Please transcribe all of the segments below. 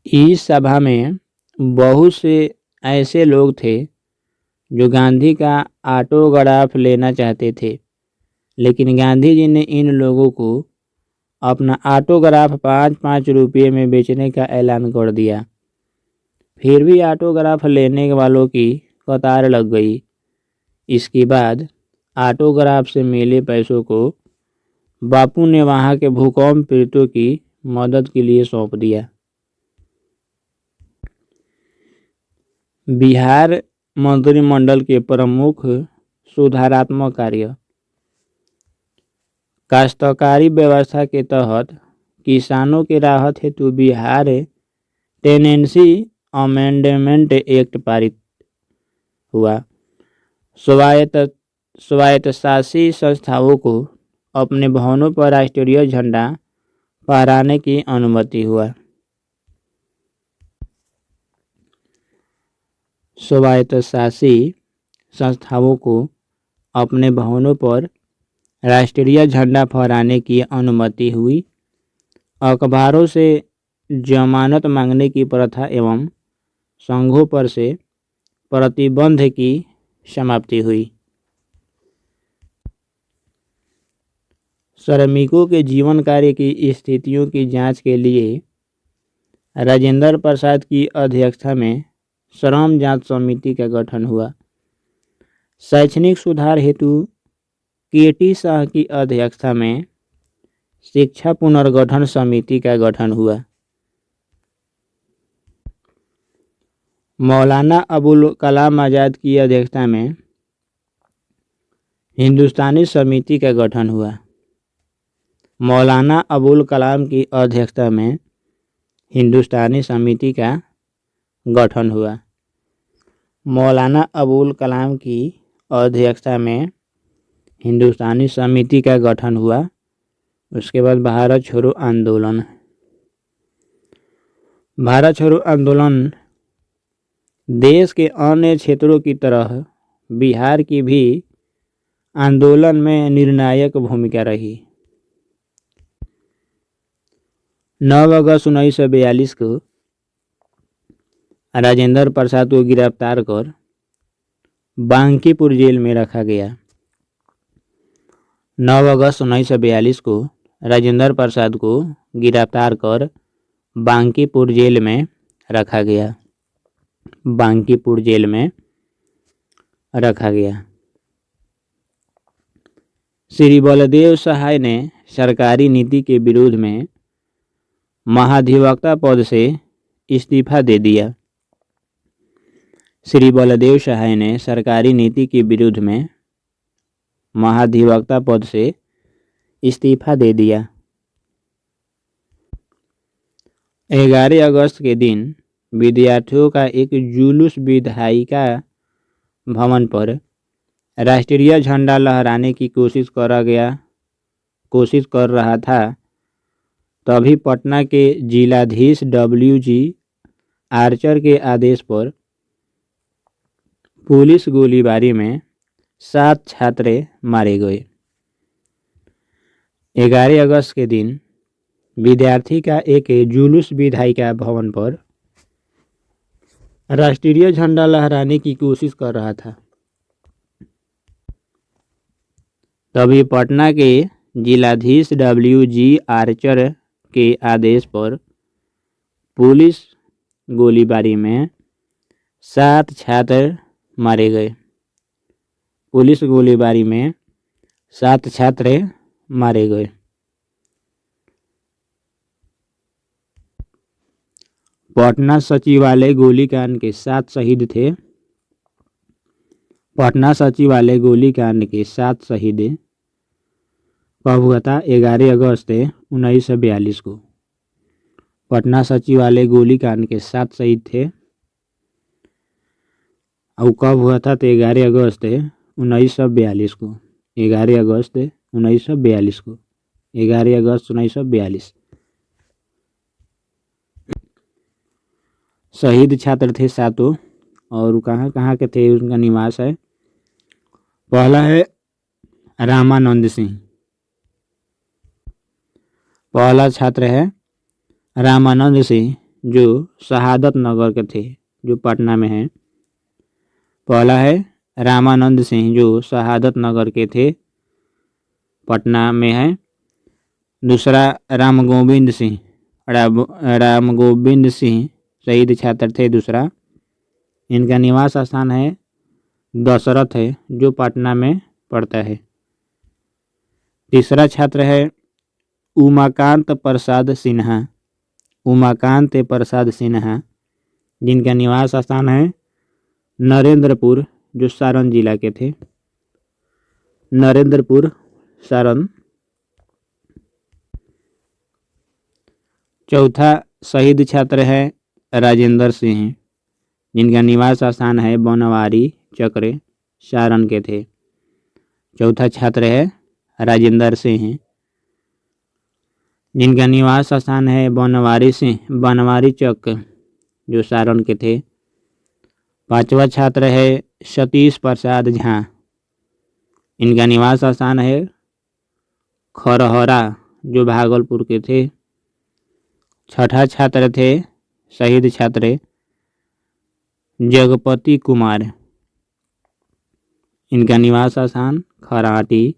इस सभा में बहुत से ऐसे लोग थे जो गांधी का ऑटोग्राफ लेना चाहते थे, लेकिन गांधी जी ने इन लोगों को अपना ऑटोग्राफ 5-5 रुपये में बेचने का ऐलान कर दिया। फिर भी ऑटोग्राफ लेने वालों की कतार लग गई। इसके बाद ऑटोग्राफ से मिले पैसों को बापू ने वहां के भूकंप पीड़ितों की मदद के लिए सौंप दिया। बिहार मंत्रिमंडल के प्रमुख सुधारात्मक कार्य। काश्तकारी व्यवस्था के तहत किसानों के राहत हेतु बिहार टेनेंसी अमेंडमेंट एक्ट पारित हुआ। स्वायत्तशासी संस्थाओं को अपने भवनों पर राष्ट्रीय झंडा फहराने की अनुमति हुआ। स्वायत्तशासी संस्थाओं को अपने भवनों पर राष्ट्रीय झंडा फहराने की अनुमति हुई। अखबारों से जमानत मांगने की प्रथा एवं संघों पर से प्रतिबंध की समाप्ति हुई। श्रमिकों के जीवन कार्य की स्थितियों की जांच के लिए राजेंद्र प्रसाद की अध्यक्षता में श्रम जांच समिति का गठन हुआ। शैक्षणिक सुधार हेतु केटी शाह की अध्यक्षता में शिक्षा पुनर्गठन समिति का गठन हुआ। मौलाना अबुल कलाम आज़ाद की अध्यक्षता में हिंदुस्तानी समिति का गठन हुआ। मौलाना अबुल कलाम की अध्यक्षता में हिंदुस्तानी समिति का गठन हुआ। मौलाना अबुल कलाम की अध्यक्षता में हिंदुस्तानी समिति का गठन हुआ। उसके बाद भारत छोड़ो आंदोलन। भारत छोड़ो आंदोलन देश के अन्य क्षेत्रों की तरह बिहार की भी आंदोलन में निर्णायक भूमिका रही। 9 अगस्त 1942 को राजेंद्र प्रसाद को गिरफ्तार कर बांकीपुर जेल में रखा गया। 9 अगस्त 1942 को राजेंद्र प्रसाद को गिरफ्तार कर बांकीपुर जेल में रखा गया। बांकीपुर जेल में रखा गया। श्री बलदेव सहाय ने सरकारी नीति के विरोध में महाधिवक्ता पद से इस्तीफा दे दिया। श्री बलदेव सहाय ने सरकारी नीति के विरोध में महाधिवक्ता पद से इस्तीफा दे दिया। 11 अगस्त के दिन विद्यार्थियों का एक जुलूस विधायिका भवन पर राष्ट्रीय झंडा लहराने की कोशिश कर रहा था। तभी पटना के जिलाधीश WG आर्चर के आदेश पर पुलिस गोलीबारी में 7 छात्र मारे गए। 11 अगस्त के दिन विद्यार्थी का एक जुलूस विधायिका भवन पर राष्ट्रीय झंडा लहराने की कोशिश कर रहा था। तभी पटना के जिलाधीश WG आर्चर के आदेश पर पुलिस गोलीबारी में 7 छात्र मारे गए। पुलिस गोलीबारी में 7 छात्र मारे गए। पटना सचिवालय गोलीकांड के 7 शहीद थे। पटना सचिवालय गोलीकांड के 7 शहीद कब हुआ था? 11 अगस्त 1942 को। पटना सचिवालय गोलीकांड के 7 शहीद थे और कब हुआ था? तो 11 अगस्त 1942 को। 11 अगस्त 1942 को। 11 अगस्त 1942। शहीद छात्र थे 7। और कहाँ कहाँ के थे, उनका निवास है। पहला है रामानंद सिंह। पहला छात्र है रामानंद सिंह, जो शहादत नगर के थे, जो पटना में है। पहला है रामानंद सिंह, जो शहादत नगर के थे, पटना में है। दूसरा राम गोविंद सिंह, राम गोविंद सिंह शहीद छात्र थे दूसरा। इनका निवास स्थान है दशरथ है, जो पटना में पड़ता है। तीसरा छात्र है उमाकांत प्रसाद सिन्हा, उमाकांत प्रसाद सिन्हा, जिनका निवास स्थान है नरेंद्रपुर, जो सारण जिला के थे, नरेंद्रपुर सारण। चौथा शहीद छात्र है राजेंद्र सिंह, जिनका निवास स्थान है बनवारी चक्र, सारण के थे। चौथा छात्र है राजेंद्र सिंह, जिनका निवास स्थान है बनवारी चक, जो सारण के थे। पांचवा छात्र है सतीश प्रसाद झा, इनका निवास स्थान है खरहरा, जो भागलपुर के थे। छठा छात्र थे शहीद छात्र जगपति कुमार, इनका निवास स्थान खराटी,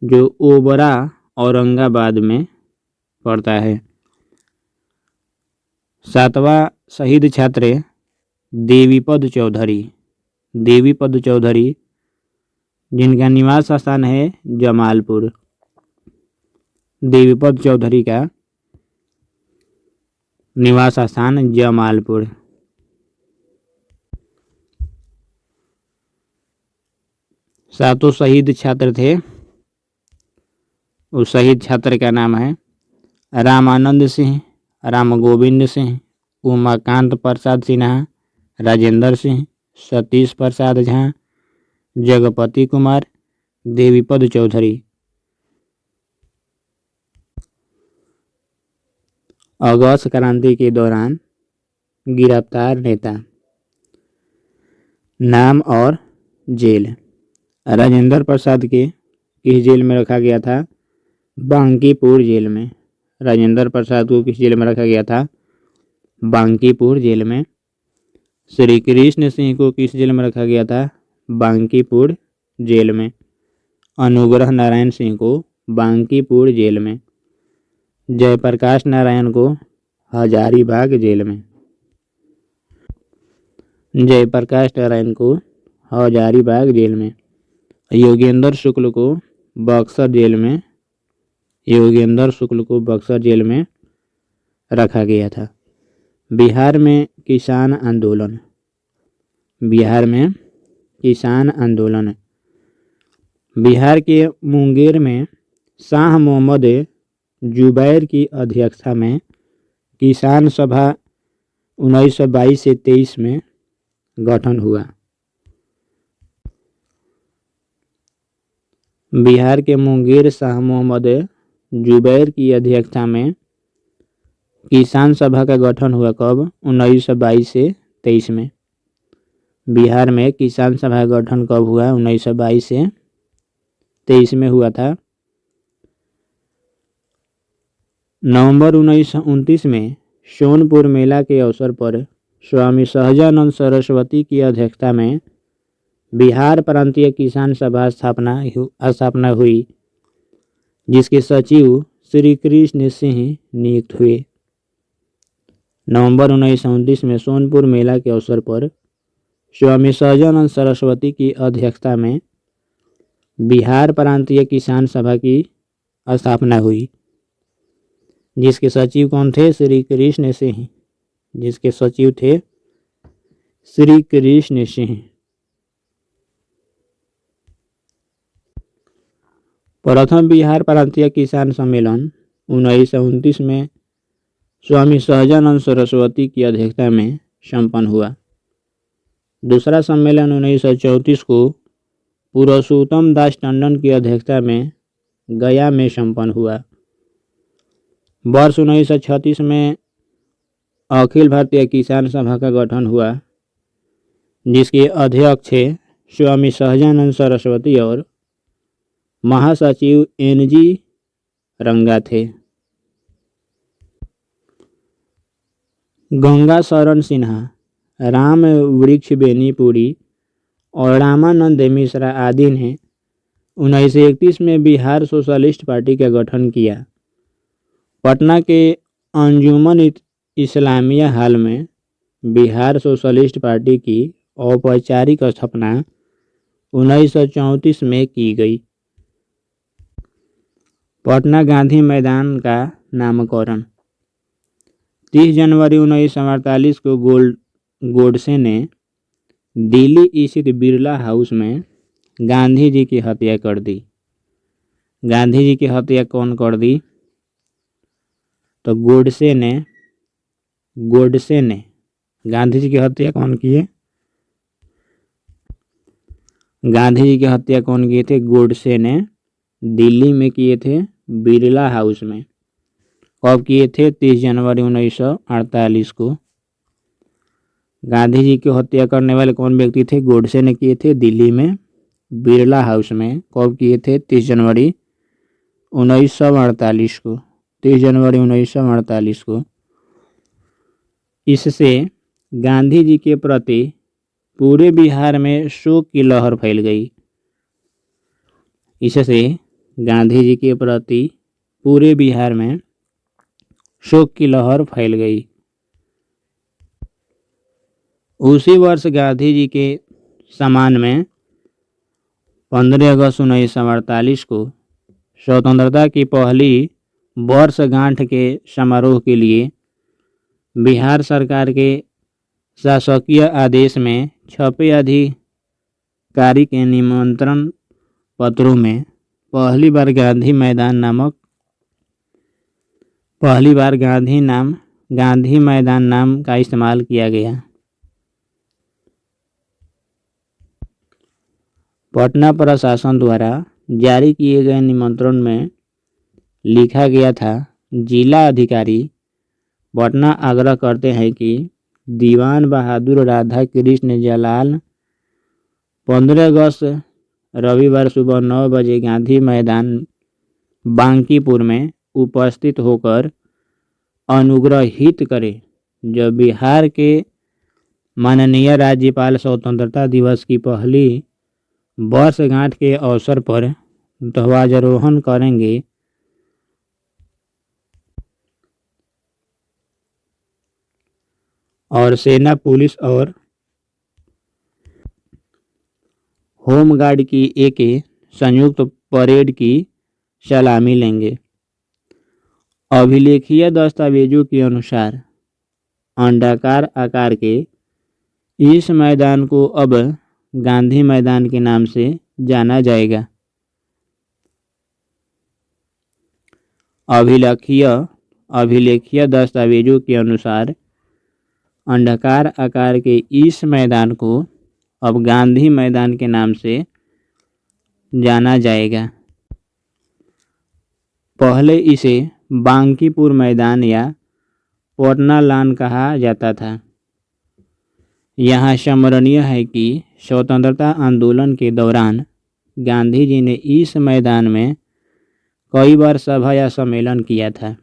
जो ओबरा औरंगाबाद में पड़ता है। सातवां शहीद छात्र देवीपद चौधरी, देवीपद चौधरी, जिनका निवास स्थान है जमालपुर। देवीपद चौधरी का निवास स्थान जमालपुर। सातों शहीद छात्र थे, उस शहीद छात्र का नाम है रामानंद सिंह, राम गोविंद सिंह, उमाकांत प्रसाद सिन्हा, राजेंद्र सिंह, सतीश प्रसाद झा, जगपति कुमार, देवीपद चौधरी। अगस्त क्रांति के दौरान गिरफ्तार नेता। नाम और जेल। राजेंद्र प्रसाद के किस जेल में रखा गया था? बांकीपुर जेल में। राजेंद्र प्रसाद को किस जेल में रखा गया था? बांकीपुर जेल में। श्री कृष्ण सिंह को किस जेल में रखा गया था? बांकीपुर जेल में। अनुग्रह नारायण सिंह को बांकीपुर जेल में। जयप्रकाश नारायण को हजारीबाग जेल में। जयप्रकाश नारायण को हजारीबाग जेल में। योगेंद्र शुक्ल को बक्सर जेल में, योगेंद्र शुक्ल को बक्सर जेल में रखा गया था। बिहार में किसान आंदोलन। बिहार में किसान आंदोलन। बिहार के मुंगेर में शाह मोहम्मद जुबैर की अध्यक्षता में किसान सभा 1922 से 23 में गठन हुआ। बिहार के मुंगेर शाह मोहम्मद जुबैर की अध्यक्षता में किसान सभा का गठन हुआ। कब? 1922 से 23 में। बिहार में किसान सभा का गठन कब हुआ? 1922 से 23 में हुआ था। नवंबर 1929 में सोनपुर मेला के अवसर पर स्वामी सहजानंद सरस्वती की अध्यक्षता में बिहार प्रांतीय किसान सभा स्थापना हुई, जिसके सचिव श्री कृष्ण सिंह नियुक्त हुए। नवंबर 1929 में सोनपुर मेला के अवसर पर स्वामी सहजानंद सरस्वती की अध्यक्षता में बिहार प्रांतीय किसान सभा की स्थापना हुई, जिसके सचिव कौन थे? श्री कृष्ण सिंह। जिसके सचिव थे श्री कृष्ण सिंह। प्रथम बिहार प्रांतीय किसान सम्मेलन 1929 में स्वामी सहजानंद सरस्वती की अध्यक्षता में संपन्न हुआ। दूसरा सम्मेलन 1934 को पुरुषोत्तम दास टंडन की अध्यक्षता में गया में संपन्न हुआ। वर्ष 1936 में अखिल भारतीय किसान सभा का गठन हुआ, जिसके अध्यक्ष स्वामी सहजानंद सरस्वती और महासचिव NG रंगा थे। गंगा शरण सिन्हा, राम वृक्ष बेनीपुरी और रामानंद मिश्रा आदि ने 1931 में बिहार सोशलिस्ट पार्टी का गठन किया। पटना के अंजुमन इस्लामिया हाल में बिहार सोशलिस्ट पार्टी की औपचारिक स्थापना 1934 में की गई। पटना गांधी मैदान का नामकरण 30 जनवरी 1948 को गोडसे ने दिल्ली स्थित बिरला हाउस में गांधी जी की हत्या कर दी। गांधी जी की हत्या कौन कर दी? तो गोडसे ने गांधी जी की हत्या कौन किए? गांधी जी की हत्या कौन किए थे? गोडसे ने दिल्ली में किए थे, बिरला हाउस में। कब किए थे? 30 जनवरी 1948 को। गांधी जी की हत्या करने वाले कौन व्यक्ति थे? गोडसे ने किए थे, दिल्ली में बिरला हाउस में। कब किए थे? 30 जनवरी 1948 को। 30 जनवरी 1948 को। इससे गांधी जी के प्रति पूरे बिहार में शोक की लहर फैल गई। इससे गांधी जी के प्रति पूरे बिहार में शोक की लहर फैल गई। उसी वर्ष गांधी जी के सम्मान में 15 अगस्त 1948 को स्वतंत्रता की पहली वर्षगांठ के समारोह के लिए बिहार सरकार के शासकीय आदेश में छपे अधिकारी के निमंत्रण पत्रों में पहली बार गांधी मैदान नाम का इस्तेमाल किया गया। पटना प्रशासन द्वारा जारी किए गए निमंत्रण में लिखा गया था, जिला अधिकारी पटना आग्रह करते हैं कि दीवान बहादुर राधा कृष्ण जलाल 15 अगस्त रविवार सुबह 9 बजे गांधी मैदान बांकीपुर में उपस्थित होकर अनुग्रहित करें। जो बिहार के माननीय राज्यपाल स्वतंत्रता दिवस की पहली वर्षगांठ के अवसर पर ध्वजारोहण करेंगे और सेना, पुलिस और होमगार्ड की एक संयुक्त परेड की सलामी लेंगे। अभिलेखीय दस्तावेजों के अनुसार अंडाकार आकार के इस मैदान को अब गांधी मैदान के नाम से जाना जाएगा। अभिलेखीय दस्तावेजों के अनुसार अंडाकार आकार के इस मैदान को अब गांधी मैदान के नाम से जाना जाएगा। पहले इसे बांकीपुर मैदान या पटना लॉन कहा जाता था। यहाँ स्मरणीय है कि स्वतंत्रता आंदोलन के दौरान गांधी जी ने इस मैदान में कई बार सभा या सम्मेलन किया था।